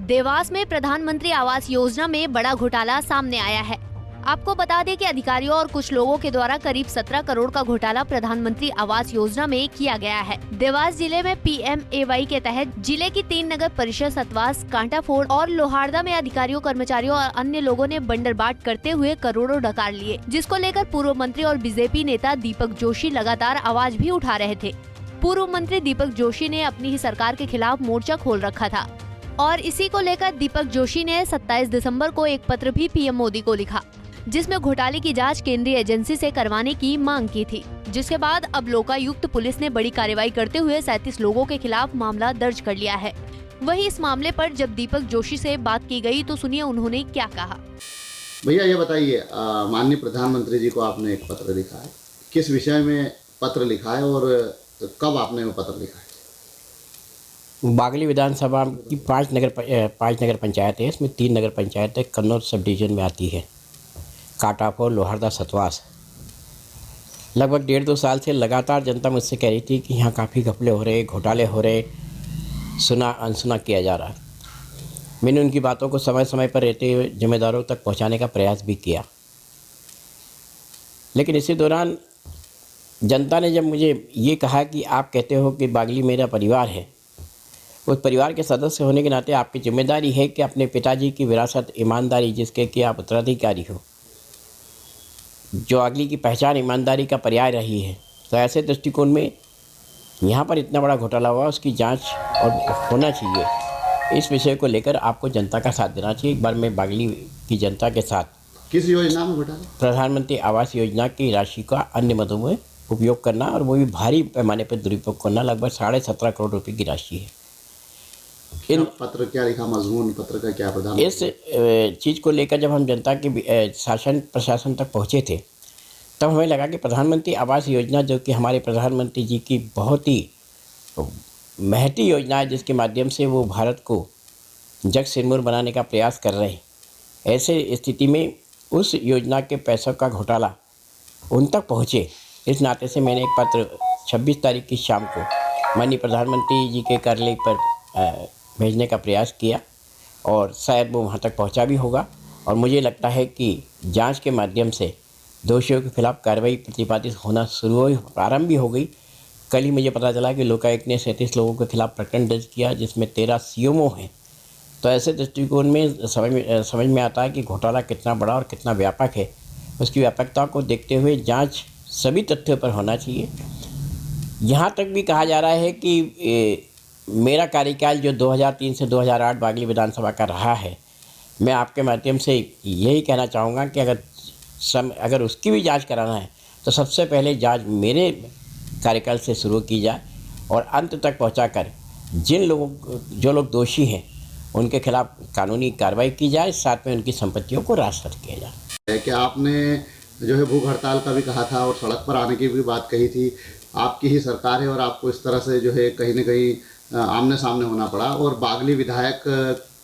देवास में प्रधानमंत्री आवास योजना में बड़ा घोटाला सामने आया है। आपको बता दें कि अधिकारियों और कुछ लोगों के द्वारा करीब 17 करोड़ का घोटाला प्रधानमंत्री आवास योजना में किया गया है। देवास जिले में PMAY के तहत जिले की 3 नगर परिषद सतवास, कांटाफोड़ और लोहारदा में अधिकारियों, कर्मचारियों और अन्य लोगों ने बंडरबाट करते हुए करोड़ों डकार लिए, जिसको लेकर पूर्व मंत्री और बीजेपी नेता दीपक जोशी लगातार आवाज भी उठा रहे थे। पूर्व मंत्री दीपक जोशी ने अपनी ही सरकार के खिलाफ मोर्चा खोल रखा था और इसी को लेकर दीपक जोशी ने 27 दिसंबर को एक पत्र भी PM मोदी को लिखा, जिसमें घोटाले की जांच केंद्रीय एजेंसी से करवाने की मांग की थी। जिसके बाद अब लोकायुक्त पुलिस ने बड़ी कार्रवाई करते हुए 37 लोगों के खिलाफ मामला दर्ज कर लिया है। वहीं इस मामले पर जब दीपक जोशी से बात की गई तो सुनिए उन्होंने क्या कहा। भैया ये बताइए, माननीय प्रधानमंत्री जी को आपने एक पत्र लिखा है, किस विषय में पत्र लिखा है और कब आपने वो पत्र लिखा है? बागली विधानसभा की 5 नगर पंचायत है। इसमें 3 नगर पंचायतें कन्नौज सब डिवीजन में आती है। कांटाफोड़, लोहारदा, सतवास। लगभग 1.5-2 साल से लगातार जनता मुझसे कह रही थी कि यहाँ काफ़ी घपले हो रहे, घोटाले हो रहे, सुना अनसुना किया जा रहा है। मैंने उनकी बातों को समय समय पर रहते हुए जिम्मेदारों तक पहुँचाने का प्रयास भी किया, लेकिन इसी दौरान जनता ने जब मुझे ये कहा कि आप कहते हो कि बागली मेरा परिवार है, उस परिवार के सदस्य होने के नाते आपकी जिम्मेदारी है कि अपने पिताजी की विरासत, ईमानदारी, जिसके कि आप उत्तराधिकारी हो, जो अगली की पहचान ईमानदारी का पर्याय रही है, तो ऐसे दृष्टिकोण में यहाँ पर इतना बड़ा घोटाला हुआ, उसकी जांच और होना चाहिए। इस विषय को लेकर आपको जनता का साथ देना चाहिए। एक बार मैं बागली की जनता के साथ। किस योजना में घोटाला? प्रधानमंत्री आवास योजना की राशि का अन्य मदों में उपयोग करना, और वो भी भारी पैमाने पर दुरुपयोग करना। लगभग 17.5 करोड़ रुपए की राशि है। इन पत्र क्या लिखा, मजमून पत्र का क्या प्रधान? इस चीज़ को लेकर जब हम जनता के शासन प्रशासन तक पहुँचे थे, तब हमें लगा कि प्रधानमंत्री आवास योजना, जो कि हमारे प्रधानमंत्री जी की बहुत ही महती योजना है, जिसके माध्यम से वो भारत को जग सिरमौर बनाने का प्रयास कर रहे हैं, ऐसे स्थिति में उस योजना के पैसों का घोटाला उन तक पहुँचे। इस नाते से मैंने एक पत्र 26 तारीख की शाम को माननीय प्रधानमंत्री जी के कार्यालय पर भेजने का प्रयास किया, और शायद वो वहाँ तक पहुँचा भी होगा। और मुझे लगता है कि जांच के माध्यम से दोषियों के खिलाफ कार्रवाई प्रतिपादित होना प्रारंभ भी हो गई। कल ही मुझे पता चला कि लोकायुक्त ने 37 लोगों के खिलाफ प्रकरण दर्ज किया, जिसमें 13 CMO हैं। तो ऐसे दृष्टिकोण में समझ में आता है कि घोटाला कितना बड़ा और कितना व्यापक है। उसकी व्यापकता को देखते हुए जाँच सभी तथ्यों पर होना चाहिए। यहाँ तक भी कहा जा रहा है कि मेरा कार्यकाल जो 2003 से 2008 बागली विधानसभा का रहा है, मैं आपके माध्यम से यही कहना चाहूँगा कि अगर उसकी भी जांच कराना है तो सबसे पहले जांच मेरे कार्यकाल से शुरू की जाए और अंत तक पहुंचाकर जो लोग दोषी हैं उनके खिलाफ कानूनी कार्रवाई की जाए, साथ में उनकी संपत्तियों को राजसात किया जाए। क्या आपने जो है भूख हड़ताल का भी कहा था और सड़क पर आने की भी बात कही थी? आपकी ही सरकार है और आपको इस तरह से जो है कहीं न कहीं आमने सामने होना पड़ा, और बागली विधायक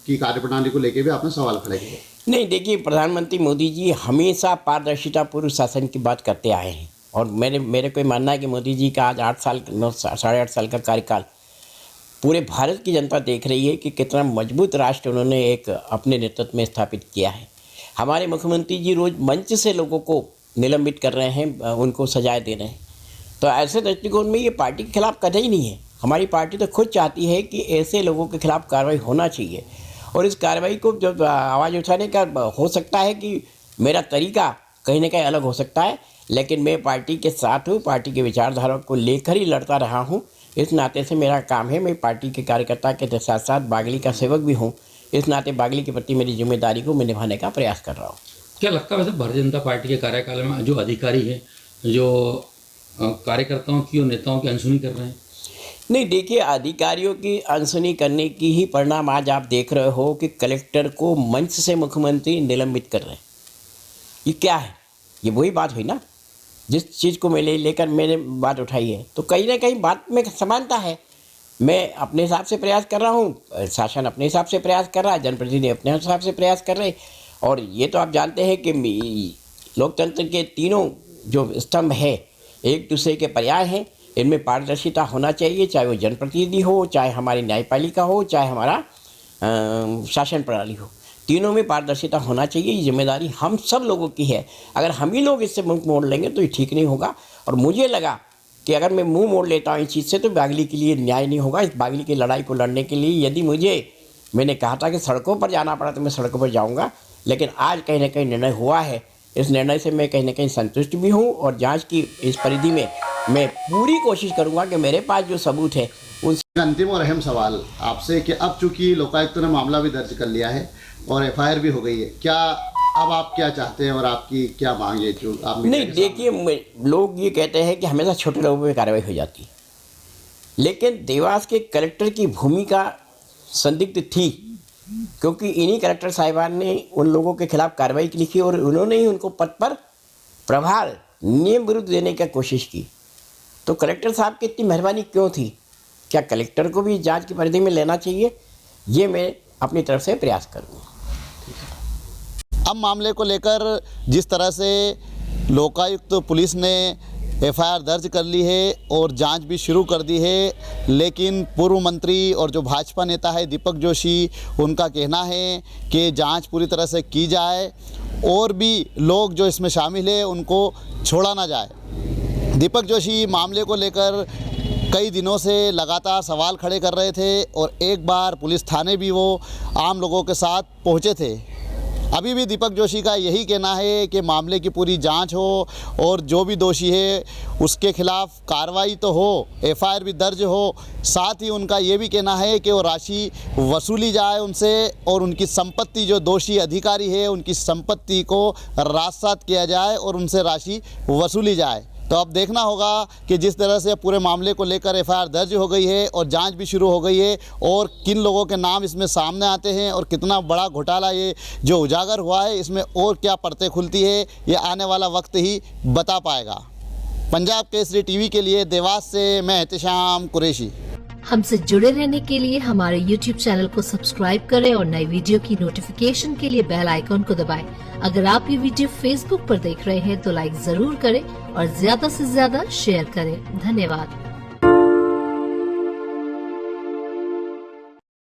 की कार्यप्रणाली को लेकर भी आपने सवाल खड़े किए। नहीं, देखिए, प्रधानमंत्री मोदी जी हमेशा पारदर्शिता पूर्व शासन की बात करते आए हैं, और मेरे को मानना है कि मोदी जी का आज 8 साल का कार्यकाल पूरे भारत की जनता देख रही है कि कितना मजबूत राष्ट्र उन्होंने एक अपने नेतृत्व में स्थापित किया है। हमारे मुख्यमंत्री जी रोज मंच से लोगों को निलंबित कर रहे हैं, उनको सजाएं दे रहे हैं। तो ऐसे दृष्टिकोण में ये पार्टी के खिलाफ कतई नहीं है। हमारी पार्टी तो खुद चाहती है कि ऐसे लोगों के खिलाफ कार्रवाई होना चाहिए, और इस कार्रवाई को जब आवाज़ उठाने का हो सकता है कि मेरा तरीका कहीं ना कहीं अलग हो सकता है, लेकिन मैं पार्टी के साथ हूँ, पार्टी के विचारधारा को लेकर ही लड़ता रहा हूँ। इस नाते से मेरा काम है, मैं पार्टी के कार्यकर्ता के साथ साथ बागली का सेवक भी हूँ। इस नाते बागली के प्रति मेरी जिम्मेदारी को मैं निभाने का प्रयास कर रहा हूँ। क्या लगता है वैसे भारतीय जनता पार्टी के कार्यकाल में जो अधिकारी हैं, जो कार्यकर्ताओं की और नेताओं की अनसुनी कर रहे हैं? नहीं, देखिए, अधिकारियों की अनसुनी करने की ही परिणाम आज आप देख रहे हो कि कलेक्टर को मंच से मुख्यमंत्री निलंबित कर रहे हैं। ये क्या है? ये वही बात हुई ना, जिस चीज़ को मैं लेकर मैंने बात उठाई है। तो कहीं ना कहीं बात में समानता है। मैं अपने हिसाब से प्रयास कर रहा हूँ, शासन अपने हिसाब से प्रयास कर रहा है, जनप्रतिनिधि अपने हिसाब से प्रयास कर रहे। और ये तो आप जानते हैं कि लोकतंत्र के तीनों जो स्तंभ है एक दूसरे के पर्याय हैं। इनमें पारदर्शिता होना चाहिए, चाहे वो जनप्रतिनिधि हो, चाहे हमारी न्यायपालिका हो, चाहे हमारा शासन प्रणाली हो, तीनों में पारदर्शिता होना चाहिए। ये जिम्मेदारी हम सब लोगों की है। अगर हम ही लोग इससे मुंह मोड़ लेंगे तो ये ठीक नहीं होगा। और मुझे लगा कि अगर मैं मुंह मोड़ लेता हूँ इस चीज़ से तो बागली के लिए न्याय नहीं होगा। इस बागली की लड़ाई को लड़ने के लिए यदि मैंने कहा था कि सड़कों पर जाना पड़ा तो मैं सड़कों पर जाऊँगा, लेकिन आज कहीं ना कहीं निर्णय हुआ है। इस निर्णय से मैं कहीं ना कहीं संतुष्ट भी हूँ और जांच की इस परिधि में मैं पूरी कोशिश करूँगा कि मेरे पास जो सबूत है उन अंतिम और अहम सवाल आपसे कि अब चूंकि लोकायुक्त ने मामला भी दर्ज कर लिया है और एफआईआर भी हो गई है, क्या अब आप क्या चाहते हैं और आपकी क्या मांग है जो आप नहीं, देखिए, लोग ये कहते हैं कि हमेशा छोटे लोगों पर कार्रवाई हो जाती है, लेकिन देवास के कलेक्टर की भूमिका संदिग्ध थी, क्योंकि इन्हीं कलेक्टर साहिबान ने उन लोगों के खिलाफ कार्रवाई की लिखी और उन्होंने ही उनको पद पर प्रभार नियम विरुद्ध देने की कोशिश की। तो कलेक्टर साहब की इतनी मेहरबानी क्यों थी? क्या कलेक्टर को भी जांच की परिधि में लेना चाहिए? ये मैं अपनी तरफ से प्रयास करूँगा। अब मामले को लेकर जिस तरह से लोकायुक्त पुलिस ने एफआईआर दर्ज कर ली है और जांच भी शुरू कर दी है, लेकिन पूर्व मंत्री और जो भाजपा नेता है दीपक जोशी, उनका कहना है कि जांच पूरी तरह से की जाए और भी लोग जो इसमें शामिल है उनको छोड़ा ना जाए। दीपक जोशी मामले को लेकर कई दिनों से लगातार सवाल खड़े कर रहे थे और एक बार पुलिस थाने भी वो आम लोगों के साथ पहुंचे थे। अभी भी दीपक जोशी का यही कहना है कि मामले की पूरी जांच हो और जो भी दोषी है उसके खिलाफ कार्रवाई तो हो, एफआईआर भी दर्ज हो। साथ ही उनका ये भी कहना है कि वो राशि वसूली जाए उनसे और उनकी संपत्ति, जो दोषी अधिकारी है उनकी संपत्ति को राजसात किया जाए और उनसे राशि वसूली जाए। तो अब देखना होगा कि जिस तरह से पूरे मामले को लेकर एफआईआर दर्ज हो गई है और जांच भी शुरू हो गई है और किन लोगों के नाम इसमें सामने आते हैं और कितना बड़ा घोटाला ये जो उजागर हुआ है, इसमें और क्या परतें खुलती है, ये आने वाला वक्त ही बता पाएगा। पंजाब केसरी टीवी के लिए देवास से मैं एहतेशाम कुरैशी। हमसे जुड़े रहने के लिए हमारे YouTube चैनल को सब्सक्राइब करें और नई वीडियो की नोटिफिकेशन के लिए बेल आइकॉन को दबाएं। अगर आप ये वीडियो Facebook पर देख रहे हैं तो लाइक जरूर करें और ज्यादा से ज्यादा शेयर करें। धन्यवाद।